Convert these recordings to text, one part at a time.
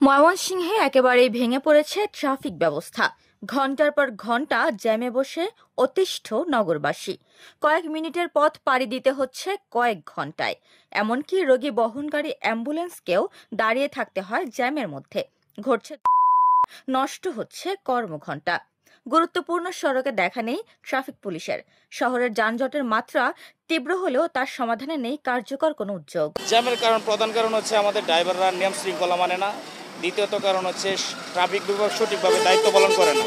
ময়মনসিংহে একেবারেই ভেঙে পড়েছে ট্রাফিক ব্যবস্থা। ঘণ্টার পর ঘণ্টা জ্যামে বসে অতিষ্ঠ নগরবাসী। কয়েক মিনিটের পথ পাড়ি দিতে হচ্ছে কয়েক ঘণ্টায়। এমনকি রোগী বহনকারী অ্যাম্বুলেন্সকেও দাঁড়িয়ে থাকতে হয় জ্যামের মধ্যে। ঘটছে, নষ্ট হচ্ছে কর্মঘণ্টা। গুরুত্বপূর্ণ সড়কে দেখা নেই ট্রাফিক পুলিশের। শহরের যানজটের মাত্রা তীব্র হলেও তার সমাধানে নেই কার্যকর কোনো উদ্যোগ। জ্যামের প্রধান কারণ হচ্ছে আমাদের ড্রাইভাররা নিয়ম শৃঙ্খলা মানে না। দ্বিতীয়ত কারণ হচ্ছে ট্রাফিক বিভাগ সঠিকভাবে দায়িত্ব পালন করে না,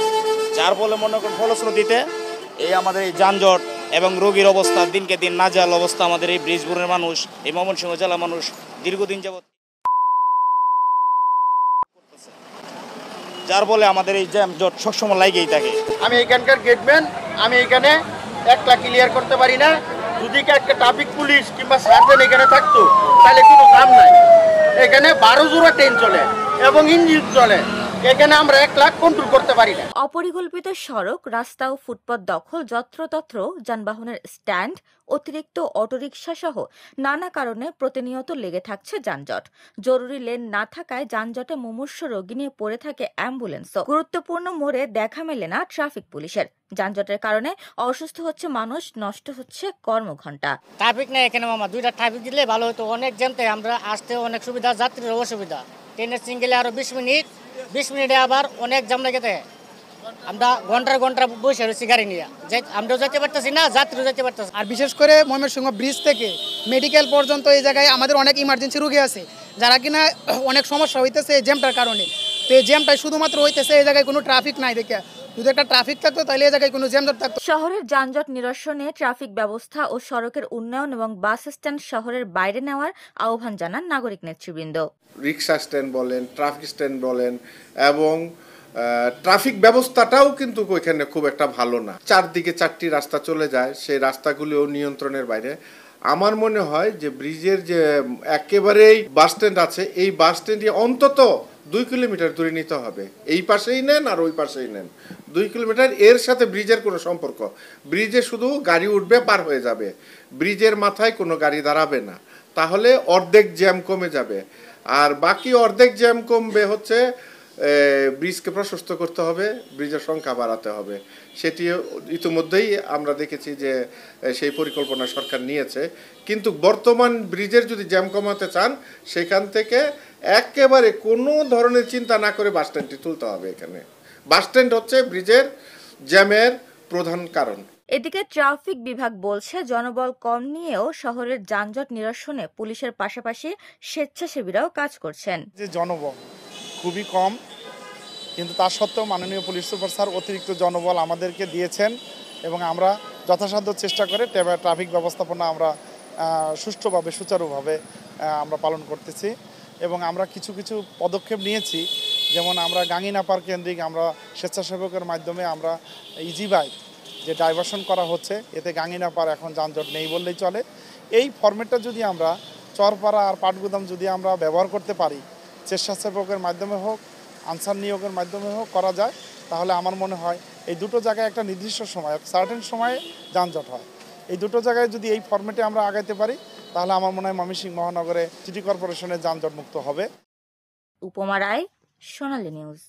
যার ফলে মনে করেন ফলশ্রুতিতে আমাদের এই যানজট এবং রোগীর অবস্থা দিনকে দিন নাজেহাল অবস্থা। আমাদের এই ব্রিজপুরের মানুষ, এই ময়মনসিংহ জেলার মানুষ দীর্ঘদিন যাবত, যার ফলে আমাদের এই জ্যামজট সবসময় লাগেই থাকে। আমি এখানকার গেটম্যান, আমি এখানে একলা ক্লিয়ার করতে পারি না। যদি একটা ট্রাফিক পুলিশ কিংবা সার্জেন এখানে থাকতো তাহলে কোনো কাম নাই। এখানে 12 জোড়া ট্রেন চলে এবং ইঞ্জিন চলে, এখানে আমরা একলা কন্ট্রোল করতে পারি না। অপরিকল্পিত সড়ক, রাস্তা ও ফুটপাত দখল, যত্রতত্র যানবাহনের স্ট্যান্ড, অতিরিক্ত অটোরিকশা সহ নানা কারণে প্রতিনিয়ত লেগে থাকছে যানজট। জরুরি লেন না থাকায় যানজটে মুমূর্ষু রোগী নিয়ে পড়ে থাকে অ্যাম্বুলেন্সও। গুরুত্বপূর্ণ মোড়ে দেখা মেলে না ট্রাফিক পুলিশের। যানজটের কারণে অসুস্থ হচ্ছে মানুষ, নষ্ট হচ্ছে কর্মঘণ্টা। ট্রাফিক নেই এখানে মামা, দুইটা ট্রাফিক দিলে ভালো হতো। অনেক জ্যামতে আমরা আসতে অনেক সুবিধা, যাত্রীর অসুবিধা। ট্রেনের সিঙ্গেলে আরো 20 মিনিটে আবার অনেক জ্যাম লেগে থাকে। আমরা ঘন্টা বসে রয়েছি গাড়ি নিয়ে, আমরাও যেতে পারতেছি না, যাত্রীও যেতে পারতেছি। আর বিশেষ করে ময়মনসিংহ ব্রিজ থেকে মেডিকেল পর্যন্ত এই জায়গায় আমাদের অনেক ইমার্জেন্সি রোগী আছে, যারা কিনা অনেক সমস্যা হইতেছে এই জ্যামটার কারণে। তো এই জ্যামটাই শুধুমাত্র হইতেছে এই জায়গায় কোনো ট্রাফিক নাই দেখে। যদি একটা ট্রাফিক থাকতো তাহলে এই জায়গায় কোনো জ্যামজট থাকতো। শহরের যানজট নিরসনে ট্রাফিক ব্যবস্থা ও সড়কের উন্নয়ন এবং বাস স্ট্যান্ড শহরের বাইরে নেওয়ার আহ্বান জানান নাগরিক নেতৃবৃন্দ। রিক্সা স্ট্যান্ড বলেন, ট্রাফিক স্ট্যান্ড বলেন, এবং ট্রাফিক ব্যবস্থাটাও কিন্তু ওইখানে খুব একটা ভালো না। চারদিকে 4টি রাস্তা চলে যায়, সেই রাস্তাগুলিও নিয়ন্ত্রণের বাইরে। আমার মনে হয় যে ব্রিজের যে একেবারেই বাস স্ট্যান্ড আছে, এই বাস স্ট্যান্ডে অন্তত 2 কিলোমিটার দূরে নিতে হবে। এই পাশেই নেন আর ওই পাশেই নেন, 2 কিলোমিটার। এর সাথে ব্রিজের কোনো সম্পর্ক, ব্রিজে শুধু গাড়ি উঠবে, পার হয়ে যাবে, ব্রিজের মাথায় কোনো গাড়ি দাঁড়াবে না। তাহলে অর্ধেক জ্যাম কমে যাবে। আর বাকি অর্ধেক জ্যাম কমবে হচ্ছে ব্রিজকে প্রশস্ত করতে হবে, ব্রিজের সংখ্যা বাড়াতে হবে। সেটি ইতিমধ্যেই আমরা দেখেছি যে সেই পরিকল্পনা সরকার নিয়েছে। কিন্তু বর্তমান ব্রিজের যদি জ্যাম কমাতে চান, সেখান থেকে একেবারে কোনো ধরনের চিন্তা না করে বাস স্ট্যান্ডটি তুলতে হবে। এখানে বাস স্ট্যান্ড হচ্ছে ব্রিজের জ্যামের প্রধান কারণ। এদিকে ট্রাফিক বিভাগ বলছে, জনবল কম নিয়েও শহরের যানজট নিরসনে পুলিশের পাশাপাশি স্বেচ্ছাসেবীরাও কাজ করছেন। যে জনবল খুবই কম, কিন্তু তা সত্ত্বেও মাননীয় পুলিশ সুপার স্যার অতিরিক্ত জনবল আমাদেরকে দিয়েছেন এবং আমরা যথাসাধ্য চেষ্টা করে ট্রাফিক ব্যবস্থাপনা আমরা সুষ্ঠুভাবে, সুচারুভাবে আমরা পালন করতেছি। এবং আমরা কিছু পদক্ষেপ নিয়েছি, যেমন আমরা গাঙ্গিনাপার কেন্দ্রিক আমরা স্বেচ্ছাসেবকের মাধ্যমে আমরা ইজি বাইক যে ডাইভারশন করা হচ্ছে, এতে গাঙ্গিনাপার এখন যানজট নেই বললেই চলে। এই ফরম্যাটটা যদি আমরা চরপাড়া আর পাটগুদাম যদি আমরা ব্যবহার করতে পারি, স্বেচ্ছাসেবকের মাধ্যমে হোক, আনসার নিয়োগের মাধ্যমে হোক করা যায়, তাহলে আমার মনে হয় এই দুটো জায়গায় একটা নির্দিষ্ট সময়, সার্টেন সময়ে যানজট হয়। এই দুটো জায়গায় যদি এই ফরম্যাটে আমরা আগাইতে পারি, তাহলে আমার মনে হয় ময়মনসিংহ মহানগরে সিটি কর্পোরেশনের যানজট মুক্ত হবে। উপমা রায়, সোনালী নিউজ।